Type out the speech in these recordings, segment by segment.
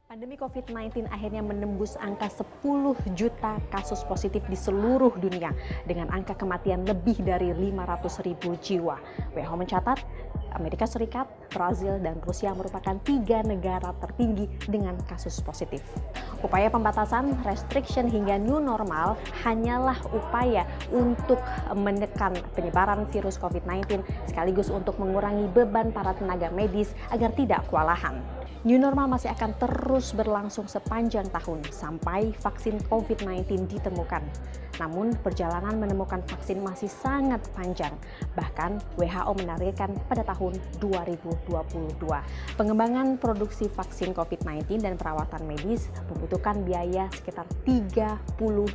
Pandemi COVID-19 akhirnya menembus angka 10 juta kasus positif di seluruh dunia dengan angka kematian lebih dari 500.000 jiwa. WHO mencatat Amerika Serikat, Brazil, dan Rusia merupakan 3 negara tertinggi dengan kasus positif. Upaya pembatasan, restriction hingga new normal hanyalah upaya untuk menekan penyebaran virus COVID-19 sekaligus untuk mengurangi beban para tenaga medis agar tidak kewalahan. New normal masih akan terus berlangsung sepanjang tahun sampai vaksin COVID-19 ditemukan. Namun, perjalanan menemukan vaksin masih sangat panjang. Bahkan, WHO menargetkan pada tahun 2022. Pengembangan produksi vaksin COVID-19 dan perawatan medis membutuhkan biaya sekitar 30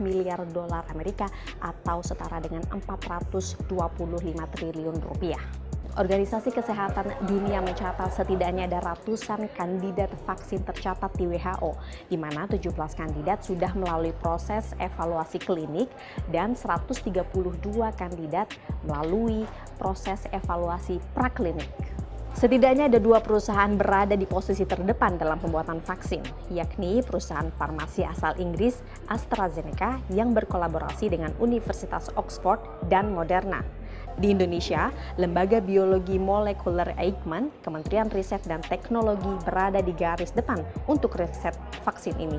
miliar dolar Amerika atau setara dengan 425 triliun rupiah. Organisasi Kesehatan Dunia mencatat setidaknya ada ratusan kandidat vaksin tercatat di WHO, di mana 17 kandidat sudah melalui proses evaluasi klinik dan 132 kandidat melalui proses evaluasi praklinik. Setidaknya ada 2 perusahaan berada di posisi terdepan dalam pembuatan vaksin, yakni perusahaan farmasi asal Inggris AstraZeneca yang berkolaborasi dengan Universitas Oxford dan Moderna. Di Indonesia, Lembaga Biologi Molekuler Eijkman, Kementerian Riset dan Teknologi berada di garis depan untuk riset vaksin ini.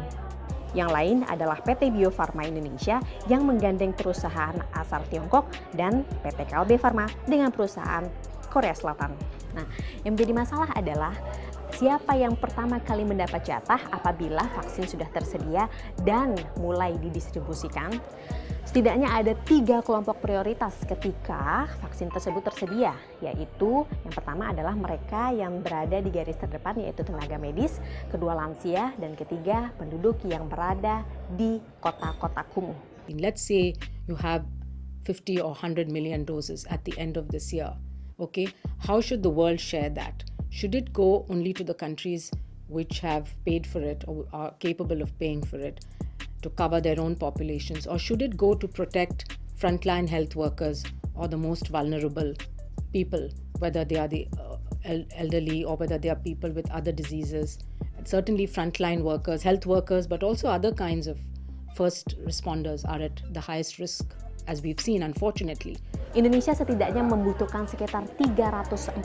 Yang lain adalah PT Bio Farma Indonesia yang menggandeng perusahaan asal Tiongkok dan PT Kalbe Farma dengan perusahaan Korea Selatan. Nah, yang menjadi masalah adalah siapa yang pertama kali mendapat jatah apabila vaksin sudah tersedia dan mulai didistribusikan. Setidaknya ada 3 kelompok prioritas ketika vaksin tersebut tersedia, yaitu yang pertama adalah mereka yang berada di garis terdepan yaitu tenaga medis, kedua lansia, dan ketiga penduduk yang berada di kota-kota kumuh. Let's say you have 50 or 100 million doses at the end of this year. Okay, how should the world share that? Should it go only to the countries which have paid for it or are capable of paying for it to cover their own populations, or should it go to protect frontline health workers or the most vulnerable people, whether they are the elderly or whether they are people with other diseases? And certainly frontline workers, health workers, but also other kinds of first responders are at the highest risk, as we've seen, unfortunately. Indonesia setidaknya membutuhkan sekitar 340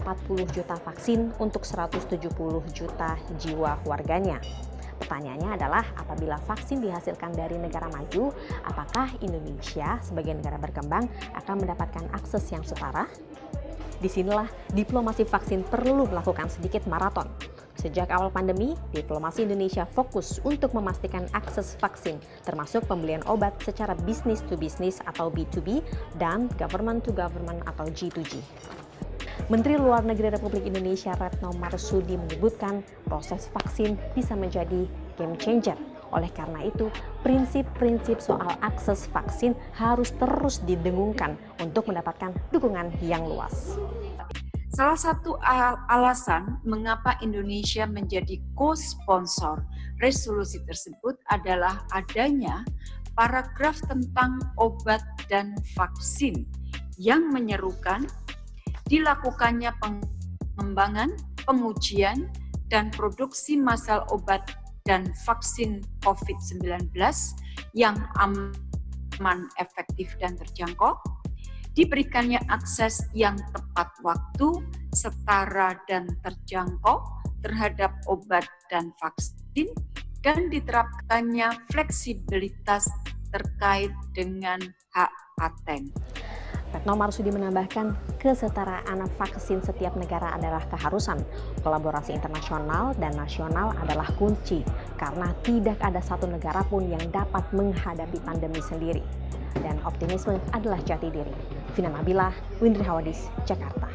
juta vaksin untuk 170 juta jiwa warganya. Pertanyaannya adalah apabila vaksin dihasilkan dari negara maju, apakah Indonesia sebagai negara berkembang akan mendapatkan akses yang setara? Disinilah diplomasi vaksin perlu melakukan sedikit maraton. Sejak awal pandemi, diplomasi Indonesia fokus untuk memastikan akses vaksin, termasuk pembelian obat secara business to business atau B2B dan government to government atau G2G. Menteri Luar Negeri Republik Indonesia Retno Marsudi menyebutkan proses vaksin bisa menjadi game changer. Oleh karena itu, prinsip-prinsip soal akses vaksin harus terus didengungkan untuk mendapatkan dukungan yang luas. Salah satu alasan mengapa Indonesia menjadi co-sponsor resolusi tersebut adalah adanya paragraf tentang obat dan vaksin yang menyerukan dilakukannya pengembangan, pengujian, dan produksi massal obat dan vaksin COVID-19 yang aman, efektif, dan terjangkau, diberikannya akses yang tepat waktu, setara, dan terjangkau terhadap obat dan vaksin, dan diterapkannya fleksibilitas terkait dengan hak paten. Retno Marsudi menambahkan, kesetaraan vaksin setiap negara adalah keharusan. Kolaborasi internasional dan nasional adalah kunci, karena tidak ada satu negara pun yang dapat menghadapi pandemi sendiri. Dan optimisme adalah jati diri. Vina Nabilah, Windri Hawadis, Jakarta.